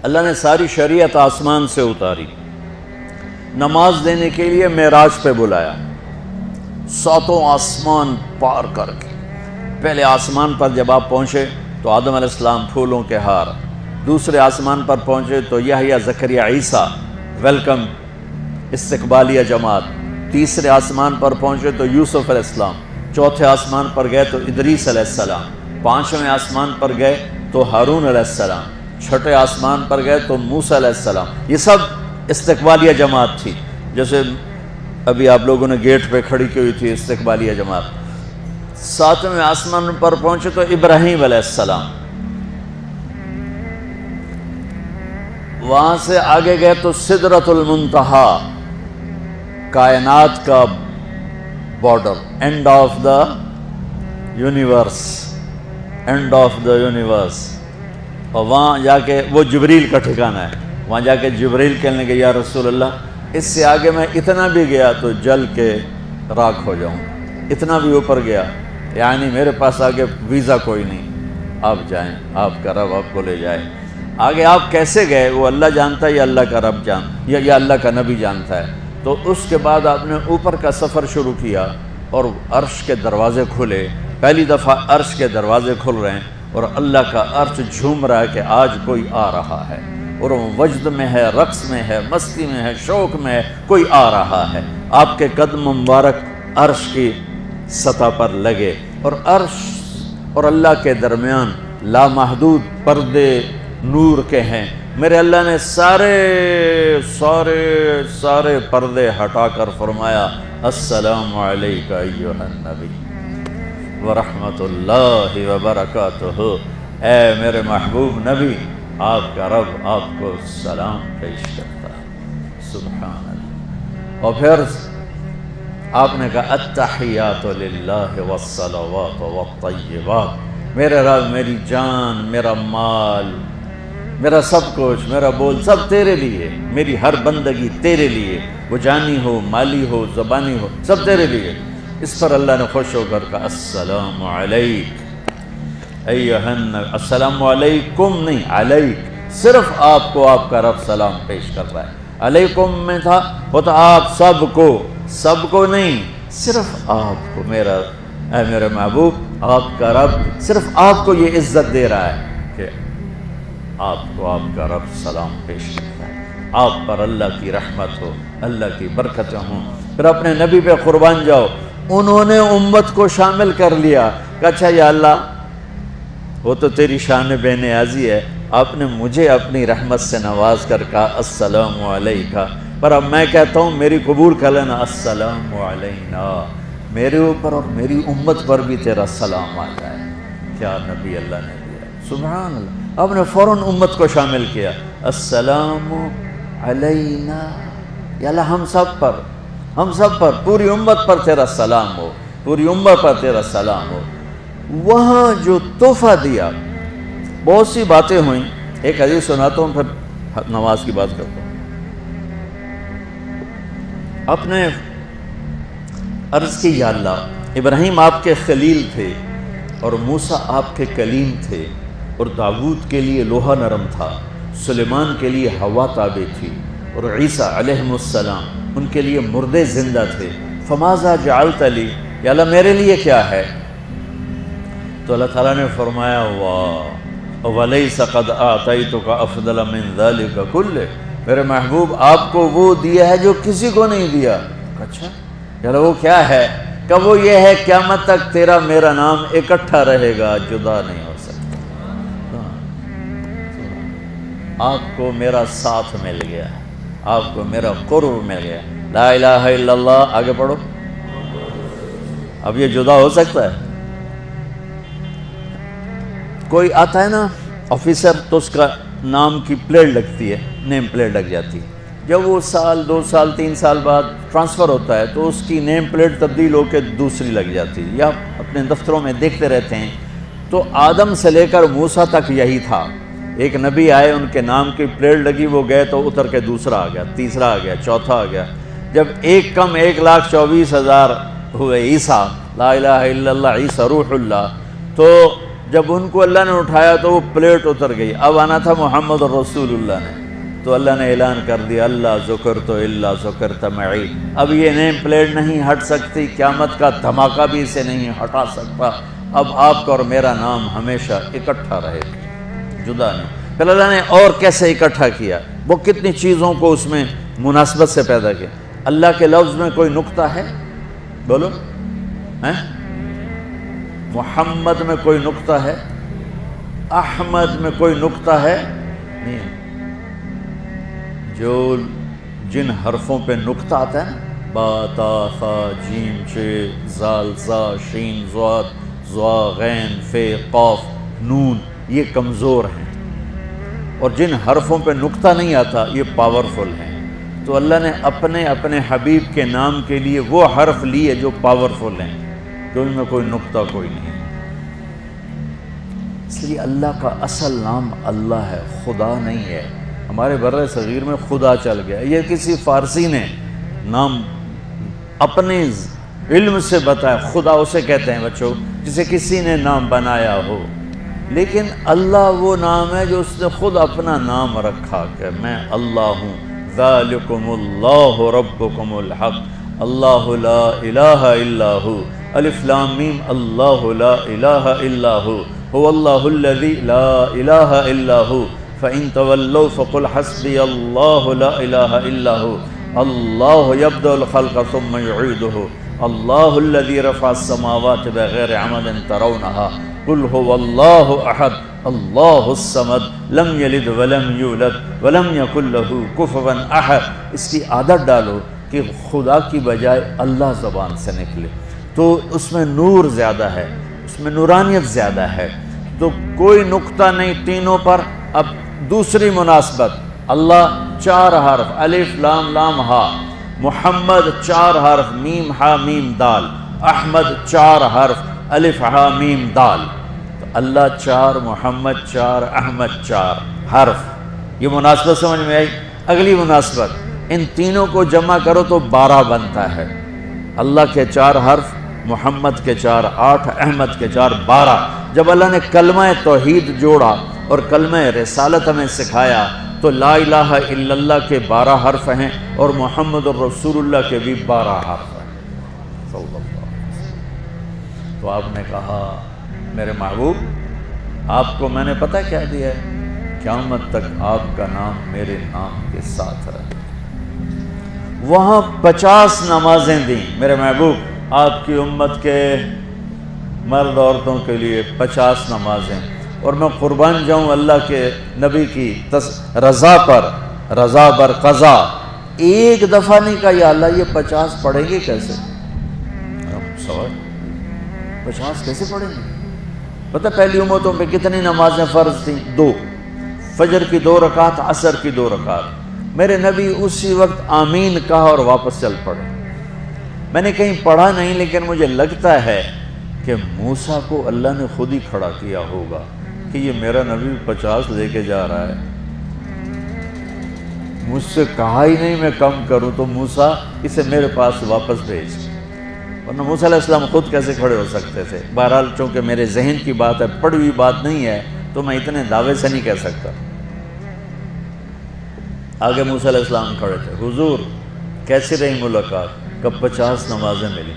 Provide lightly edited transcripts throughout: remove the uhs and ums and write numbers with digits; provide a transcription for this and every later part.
اللہ نے ساری شریعت آسمان سے اتاری، نماز دینے کے لیے معراج پہ بلایا، ساتوں آسمان پار کر کے۔ پہلے آسمان پر جب آپ پہنچے تو آدم علیہ السلام پھولوں کے ہار، دوسرے آسمان پر پہنچے تو یحییٰ زکریا عیسیٰ ویلکم استقبالیہ جماعت، تیسرے آسمان پر پہنچے تو یوسف علیہ السلام، چوتھے آسمان پر گئے تو ادریس علیہ السلام، پانچویں آسمان پر گئے تو ہارون علیہ السلام، چھٹے آسمان پر گئے تو موسیٰ علیہ السلام۔ یہ سب استقبالیہ جماعت تھی، جیسے ابھی آپ لوگوں نے گیٹ پہ کھڑی کی ہوئی تھی استقبالیہ جماعت۔ ساتویں آسمان پر پہنچے تو ابراہیم علیہ السلام، وہاں سے آگے گئے تو سدرۃ المنتہا، کائنات کا border, and of the universe, and of the universe. اور وہاں جا کے وہ جبریل کا ٹھکانہ ہے، وہاں جا کے جبریل کہنے کہ یا رسول اللہ اس سے آگے میں اتنا بھی گیا تو جل کے راکھ ہو جاؤں، اتنا بھی اوپر گیا یعنی میرے پاس آگے ویزا کوئی نہیں، آپ جائیں، آپ کا رب آپ کو لے جائے۔ آگے آپ کیسے گئے وہ اللہ جانتا ہے یا اللہ کا رب یا اللہ کا نبی جانتا ہے۔ تو اس کے بعد آپ نے اوپر کا سفر شروع کیا اور عرش کے دروازے کھلے، پہلی دفعہ عرش کے دروازے کھل رہے ہیں اور اللہ کا عرش جھوم رہا ہے کہ آج کوئی آ رہا ہے، اور وہ وجد میں ہے، رقص میں ہے، مستی میں ہے، شوق میں ہے، کوئی آ رہا ہے۔ آپ کے قدم مبارک عرش کی سطح پر لگے، اور عرش اور اللہ کے درمیان لامحدود پردے نور کے ہیں۔ میرے اللہ نے سارے پردے ہٹا کر فرمایا السلام علیک ایھا النبی ورحمۃ اللہ وبرکاتہ، اے میرے محبوب نبی، آپ کا رب آپ کو سلام پیش کرتا ہے۔ سبحان اللہ۔ اور پھر آپ نے کہا التحیات للہ والصلوات والطیبات، میرے رب میری جان، میرا مال، میرا سب کچھ، میرا بول سب تیرے لیے، میری ہر بندگی تیرے لیے، وہ جانی ہو، مالی ہو، زبانی ہو، سب تیرے لیے۔ اس پر اللہ نے خوش ہو کر کہا السلام علیک ایھا النبی، السلام علیکم نہیں، علیک، صرف آپ کو آپ کا رب سلام پیش کر رہا ہے۔ علیکم میں تھا وہ تو آپ سب کو نہیں، صرف آپ کو، میرا اے میرے محبوب، آپ کا رب صرف آپ کو یہ عزت دے رہا ہے کہ آپ کو آپ کا رب سلام پیش کرتا ہے، آپ پر اللہ کی رحمت ہو، اللہ کی برکتیں ہوں۔ پھر اپنے نبی پہ قربان جاؤ، انہوں نے امت کو شامل کر لیا کہ اچھا یا اللہ وہ تو تیری شان بے نیازی ہے، آپ نے مجھے اپنی رحمت سے نواز کر کہا السلام علیکہ، پر اب میں کہتا ہوں میری قبول کر لینا السلام علینا، میرے اوپر اور میری امت پر بھی تیرا سلام آ جائے۔ کیا نبی اللہ نے دیا، سبحان اللہ۔ آپ نے فوراً امت کو شامل کیا، السلام علینا، یا اللہ ہم سب پر، پوری امت پر تیرا سلام ہو، پوری امت پر تیرا سلام ہو۔ وہاں جو تحفہ دیا، بہت سی باتیں ہوئیں، ایک حدیث سناتا ہوں پھر نماز کی بات کرتا ہوں۔ آپ نے عرض کی یا اللہ ابراہیم آپ کے خلیل تھے اور موسیٰ آپ کے کلیم تھے، اور داؤد کے لیے لوہا نرم تھا، سلیمان کے لیے ہوا تابع تھی، اور عیسیٰ علیہ السلام ان کے لیے مردے زندہ تھے، فماذا جعلت لی، یا اللہ میرے لیے کیا ہے؟ تو اللہ تعالیٰ نے فرمایا واہ ولیس قد اعطیتک افضل من ذلک کلہ، میرے محبوب آپ کو وہ دیا ہے جو کسی کو نہیں دیا۔ اچھا یا اللہ وہ کیا ہے؟ کہ وہ یہ ہے قیامت تک تیرا میرا نام اکٹھا رہے گا، جدا نہیں ہو سکتا۔ آپ کو میرا ساتھ مل گیا، آپ کو میرا قرب مل گیا۔ لا الہ الا اللہ، آگے پڑھو۔ اب یہ جدا ہو سکتا ہے؟ کوئی آتا ہے نا آفیسر تو اس کا نام کی پلیٹ لگتی ہے، نیم پلیٹ لگ جاتی ہے، جب وہ سال 2 سال 3 سال بعد ٹرانسفر ہوتا ہے تو اس کی نیم پلیٹ تبدیل ہو کے دوسری لگ جاتی ہے، یا اپنے دفتروں میں دیکھتے رہتے ہیں۔ تو آدم سے لے کر موسیٰ تک یہی تھا، ایک نبی آئے ان کے نام کی پلیٹ لگی، وہ گئے تو اتر کے دوسرا آ گیا، تیسرا آ گیا، چوتھا آ گیا۔ جب ایک کم 1,24,000 ہوئے عیسیٰ، لا الہ الا اللہ عیسیٰ روح اللہ، تو جب ان کو اللہ نے اٹھایا تو وہ پلیٹ اتر گئی، اب آنا تھا محمد رسول اللہ نے، تو اللہ نے اعلان کر دیا اللہ ذکرت الا ذکرت معی، اب یہ نیم پلیٹ نہیں ہٹ سکتی، قیامت کا دھماکہ بھی اسے نہیں ہٹا سکتا، اب آپ کا اور میرا نام ہمیشہ اکٹھا رہے گا، جدا نہیں۔ پھر اللہ نے اور کیسے اکٹھا کیا، وہ کتنی چیزوں کو اس میں مناسبت سے پیدا کیا۔ اللہ کے لفظ میں کوئی نقطہ ہے؟ بولو، محمد میں کوئی نقطہ ہے؟ احمد میں کوئی نقطہ ہے؟ نہیں۔ جو جن حرفوں پہ نقطہ آتا ہے نا، با تا ثا جیم چ زال زا شین ضاد ضا غین ف قاف نون، یہ کمزور ہیں، اور جن حرفوں پہ نقطہ نہیں آتا یہ پاورفل ہیں۔ تو اللہ نے اپنے حبیب کے نام کے لیے وہ حرف لیے جو پاورفل ہیں، کہ ان میں کوئی نقطہ کوئی نہیں۔ اس لیے اللہ کا اصل نام اللہ ہے، خدا نہیں ہے۔ ہمارے بر صغیر میں خدا چل گیا، یہ کسی فارسی نے نام اپنے علم سے بتایا، خدا اسے کہتے ہیں بچوں جسے کسی نے نام بنایا ہو، لیکن اللہ وہ نام ہے جو اس نے خود اپنا نام رکھا کہ میں اللہ ہوں، ذالکم اللہ ربکم الحق اللہ لا الہ الا ہو، الف لام میم اللہ لا الہ الا ہو، هو اللہ الذی لا الہ الا ہو، فَإِن تَوَلَّوْا فَقُلْ حَسْبِيَ اللَّهُ لَا إِلَهَ إِلَّا هُوَ اللَّهُ يَبْدَأُ الْخَلْقَ ثُمَّ يُعِيدُهُ اللَّهُ الَّذِي رَفَعَ السَّمَاوَاتِ بِغَيْرِ عَمَدٍ تَرَوْنَهَا قُلْ هُوَ اللَّهُ أَحَدٌ اللَّهُ الصَّمَدُ لَمْ يَلِدْ وَلَمْ يُولَدْ وَلَمْ يَكُنْ لَهُ كُفُوًا أَحَدٌ۔ اس کی عادت ڈالو کہ خدا کی بجائے اللہ زبان سے نکلے، تو اس میں نور زیادہ ہے، اس میں نورانیت زیادہ ہے، تو کوئی نقطہ نہیں تینوں پر۔ اب دوسری مناسبت، اللہ 4 حرف الف لام لام ہا، محمد 4 حرف میم ہا میم دال، احمد 4 حرف الف ہا میم دال، تو اللہ 4 محمد 4 احمد 4 حرف، یہ مناسبت سمجھ میں آئی؟ اگلی مناسبت، ان تینوں کو جمع کرو تو 12 بنتا ہے، اللہ کے 4 حرف، محمد کے 4 8، احمد کے 4 12۔ جب اللہ نے کلمہ توحید جوڑا اور کلمہ رسالت ہمیں سکھایا تو لا الہ الا اللہ کے 12 حرف ہیں اور محمد الرسول اللہ کے بھی 12 حرف ہیں صلی اللہ علیہ وسلم۔ تو آپ نے کہا میرے محبوب آپ کو میں نے پتہ کیا دیا ہے، قیامت تک آپ کا نام میرے نام کے ساتھ رہے۔ وہاں 50 نمازیں دیں میرے محبوب، آپ کی امت کے مرد عورتوں کے لیے 50 نمازیں، اور میں قربان جاؤں اللہ کے نبی کی رضا پر، رضا بر قضا، ایک دفعہ نہیں کہا یا اللہ یہ 50 پڑھیں گے کیسے؟ سوال 50 کیسے پڑھیں گے؟ پتہ پہلی امتوں پہ کتنی نمازیں فرض تھیں؟ 2، فجر کی 2 رکعت، عصر کی 2 رکعت۔ میرے نبی اسی وقت آمین کہا اور واپس چل پڑے۔ میں نے کہیں پڑھا نہیں، لیکن مجھے لگتا ہے کہ موسیٰ کو اللہ نے خود ہی کھڑا کیا ہوگا کہ یہ میرا نبی 50 لے کے جا رہا ہے، مجھ سے کہا ہی نہیں میں کم کروں، تو موسیٰ اسے میرے پاس واپس بھیج، ورنہ موسیٰ علیہ السلام خود کیسے کھڑے ہو سکتے تھے؟ بہرحال چونکہ میرے ذہن کی بات ہے، پڑھی ہوئی بات نہیں ہے، تو میں اتنے دعوے سے نہیں کہہ سکتا۔ آگے موسیٰ علیہ السلام کھڑے تھے، حضور کیسی رہی ملاقات؟ کب 50 نمازیں ملی؟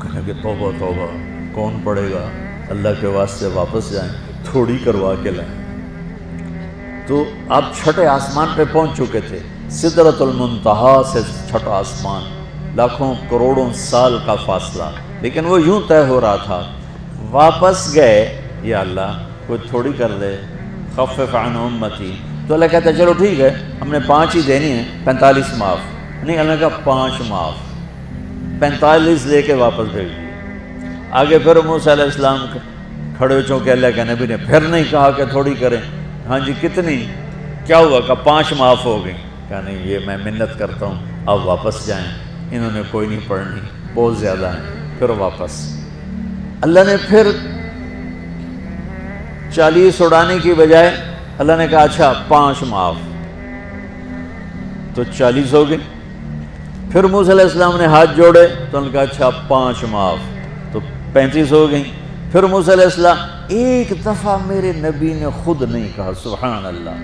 کہنے کہ توبہ توبہ، کون پڑھے گا؟ اللہ کے واسطے واپس جائیں، تھوڑی کروا کے لائیں۔ تو آپ چھٹے آسمان پہ پہنچ چکے تھے، سدرۃ المنتہا سے چھٹا آسمان، لاکھوں کروڑوں سال کا فاصلہ، لیکن وہ یوں طے ہو رہا تھا۔ واپس گئے، یا اللہ کوئی تھوڑی کر دے، خفف عن امتی، تو اللہ کہتا ہے چلو ٹھیک ہے، ہم نے 5 ہی دینی ہیں، 45 معاف نہیں، اللہ نے کہا 5 معاف، 45 لے کے واپس بھیج دیے۔ آگے پھر موسیٰ علیہ السلام کھڑے ہو، چونکہ اللہ کے نبی نے پھر نہیں کہا کہ تھوڑی کریں، ہاں جی کتنی؟ کیا ہوا؟ کہا 5 معاف ہو گئی۔ کہا نہیں، یہ میں منت کرتا ہوں، اب واپس جائیں، انہوں نے کوئی نہیں پڑھنی، بہت زیادہ ہیں۔ پھر واپس اللہ نے پھر 40 اڑانے کی بجائے اللہ نے کہا اچھا 5 معاف، تو 40 ہو گئی۔ پھر موسیٰ علیہ السلام نے ہاتھ جوڑے تو انہوں نے کہا اچھا 5 معاف، تو 35 ہو گئیں۔ پھر موسیٰ علیہ السلام ایک دفعہ میرے نبی نے خود نہیں کہا سبحان اللہ.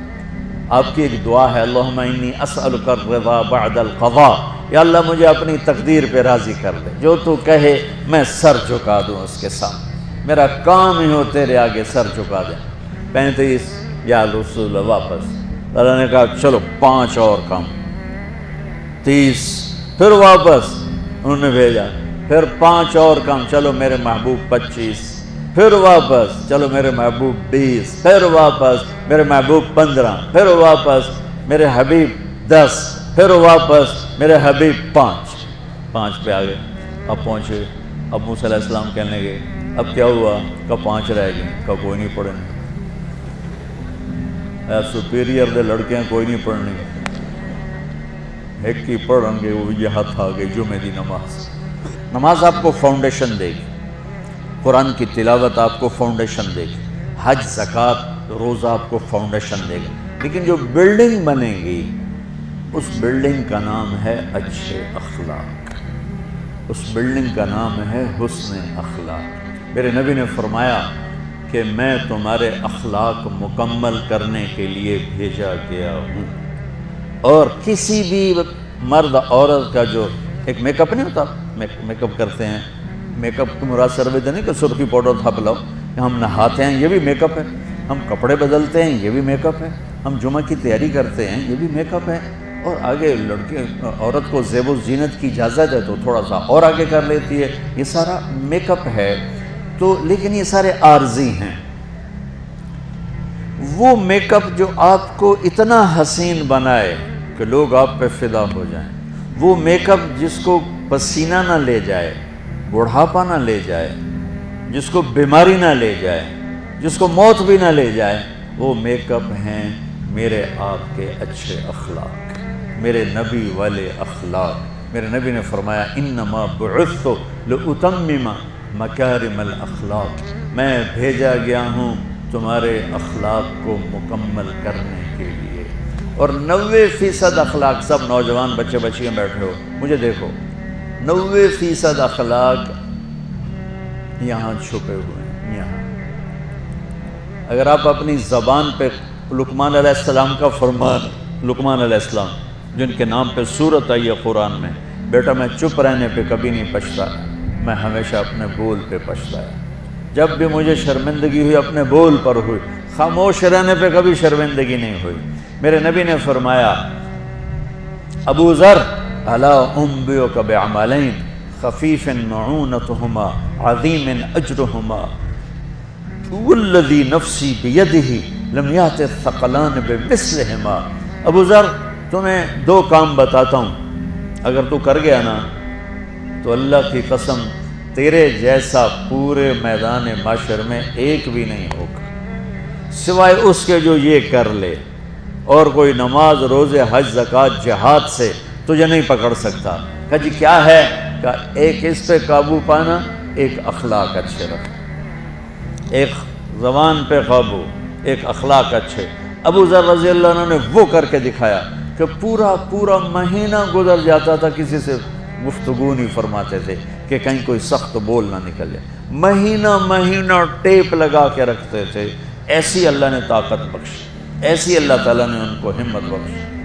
آپ کی ایک دعا ہے اللہم انی اسألک الرضا بعد القضاء، یا اللہ مجھے اپنی تقدیر پہ راضی کر دے، جو تو کہے میں سر جھکا دوں اس کے سامنے، میرا کام ہی ہو تیرے آگے سر جھکا دیں. 35 یا رسول واپس. اللہ نے کہا چلو 5 اور کام. 30 پھر واپس انہوں نے بھیجا، پھر 5 اور کام. چلو میرے محبوب 25، پھر واپس چلو میرے محبوب 20، پھر واپس میرے محبوب 15، پھر واپس میرے حبیب 10، پھر واپس میرے حبیب 5 پہ آگئے. اب پہنچے. اب موسیٰ علیہ السلام کہنے لگے اب کیا ہوا؟ کہ 5 رہ گئے. کہ کوئی نہیں پڑھیں سپیریئر دے لڑکیاں کوئی نہیں پڑھنی، ایک کی پڑھیں گے وہ یہ ہاتھ آ گئی جمعے دی نماز. نماز آپ کو فاؤنڈیشن دے گی، قرآن کی تلاوت آپ کو فاؤنڈیشن دے گی، حج زکوٰۃ روزہ آپ کو فاؤنڈیشن دے گا. لیکن جو بلڈنگ بنے گی اس بلڈنگ کا نام ہے اچھے اخلاق، اس بلڈنگ کا نام ہے حسن اخلاق. میرے نبی نے فرمایا کہ میں تمہارے اخلاق مکمل کرنے کے لیے بھیجا گیا ہوں. اور کسی بھی مرد عورت کا جو ایک میک اپ نہیں ہوتا، میک اپ کرتے ہیں، میک اپ کی مراد سروے نہیں کہ سرخی پاؤڈر تھاپ لاؤ. ہم نہاتے ہیں یہ بھی میک اپ ہے، ہم کپڑے بدلتے ہیں یہ بھی میک اپ ہے، ہم جمعہ کی تیاری کرتے ہیں یہ بھی میک اپ ہے. اور آگے لڑکے عورت کو زیب و زینت کی اجازت ہے تو تھوڑا سا اور آگے کر لیتی ہے، یہ سارا میک اپ ہے. تو لیکن یہ سارے عارضی ہیں. وہ میک اپ جو آپ کو اتنا حسین بنائے کہ لوگ آپ پہ فدا ہو جائیں، وہ میک اپ جس کو پسینہ نہ لے جائے، بڑھاپا نہ لے جائے، جس کو بیماری نہ لے جائے، جس کو موت بھی نہ لے جائے، وہ میک اپ ہیں میرے آپ کے اچھے اخلاق، میرے نبی والے اخلاق. میرے نبی نے فرمایا انما بعثت لاتمم مکارم الاخلاق، میں بھیجا گیا ہوں تمہارے اخلاق کو مکمل کرنے کے لیے. اور 90% اخلاق، سب نوجوان بچے بچیاں بیٹھے ہو مجھے دیکھو، 90% اخلاق یہاں چھپے ہوئے ہیں. یہاں اگر آپ اپنی زبان پہ لقمان علیہ السلام کا فرمان، لقمان علیہ السلام جن کے نام پہ سورت آئی ہے قرآن میں، بیٹا میں چپ رہنے پہ کبھی نہیں پچھتا، میں ہمیشہ اپنے بول پہ پچھتایا. جب بھی مجھے شرمندگی ہوئی اپنے بول پر ہوئی، خاموش رہنے پہ کبھی شرمندگی نہیں ہوئی. میرے نبی نے فرمایا ابو ذر الا انبئک بعملین خفیف معونتہما عظیم اجرہما والذی نفسی بیدہ لم یأت الثقلان بمثلہما. ابو ذر تمہیں 2 کام بتاتا ہوں، اگر تو کر گیا نا تو اللہ کی قسم تیرے جیسا پورے میدان معاشر میں ایک بھی نہیں ہوگا سوائے اس کے جو یہ کر لے. اور کوئی نماز روزے حج زکوٰۃ جہاد سے تجھے نہیں پکڑ سکتا. کہا جی کیا ہے؟ کہا ایک اس پہ قابو پانا، ایک اخلاق اچھے رکھنا، ایک زبان پہ قابو، ایک اخلاق اچھے. ابو ذر رضی اللہ عنہ نے وہ کر کے دکھایا کہ پورا مہینہ گزر جاتا تھا، کسی سے گفتگو نہیں فرماتے تھے کہ کہیں کوئی سخت بول نہ نکلے. مہینہ ٹیپ لگا کے رکھتے تھے. ایسی اللہ نے طاقت بخشی، ایسی اللہ تعالیٰ نے ان کو ہمت بخشی.